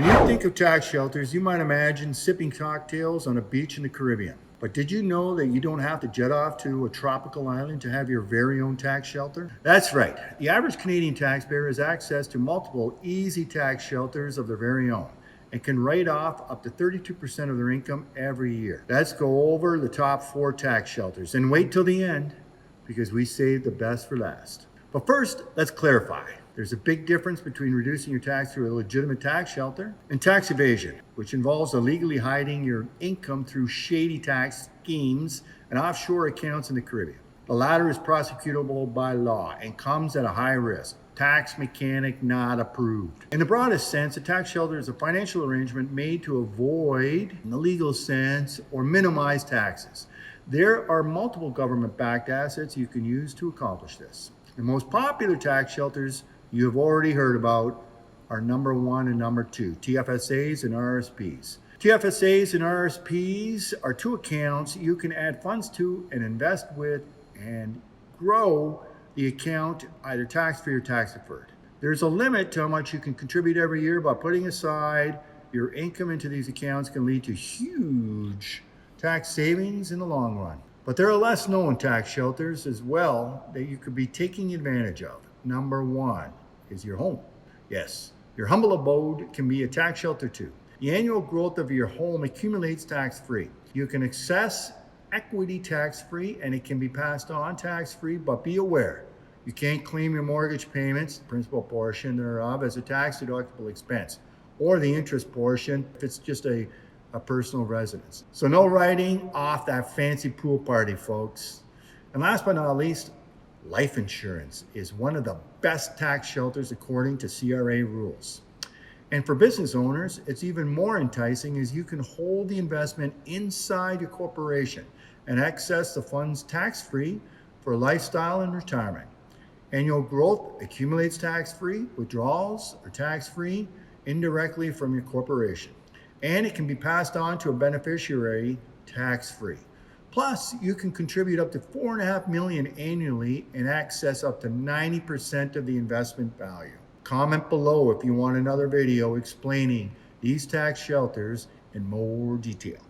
When you think of tax shelters, you might imagine sipping cocktails on a beach in the Caribbean. But did you know that you don't have to jet off to a tropical island to have your very own tax shelter? That's right. The average Canadian taxpayer has access to multiple easy tax shelters of their very own and can write off up to 32% of their income every year. Let's go over the top 4 tax shelters and wait till the end because we saved the best for last. But first, let's clarify. There's a big difference between reducing your tax through a legitimate tax shelter and tax evasion, which involves illegally hiding your income through shady tax schemes and offshore accounts in the Caribbean. The latter is prosecutable by law and comes at a high risk. Tax mechanic not approved. In the broadest sense, a tax shelter is a financial arrangement made to avoid, in the legal sense, or minimize taxes. There are multiple government-backed assets you can use to accomplish this. The most popular tax shelters you have already heard about are number 1 and number 2, TFSAs and RSPs. TFSAs and RSPs are 2 accounts you can add funds to and invest with and grow the account either tax-free or tax-deferred. There's a limit to how much you can contribute every year, but putting aside your income into these accounts can lead to huge tax savings in the long run. But there are less known tax shelters as well that you could be taking advantage of. Number 1 is your home. Yes, your humble abode can be a tax shelter too. The annual growth of your home accumulates tax-free. You can access equity tax-free and it can be passed on tax-free, but be aware, you can't claim your mortgage payments, the principal portion thereof, as a tax-deductible expense, or the interest portion if it's just a personal residence. So no writing off that fancy pool party, folks. And last but not least, life insurance is one of the best tax shelters according to CRA rules. And for business owners, it's even more enticing as you can hold the investment inside your corporation and access the funds tax-free for lifestyle and retirement. Annual growth accumulates tax-free, withdrawals are tax-free indirectly from your corporation. And it can be passed on to a beneficiary tax-free. Plus, you can contribute up to $4.5 million annually and access up to 90% of the investment value. Comment below if you want another video explaining these tax shelters in more detail.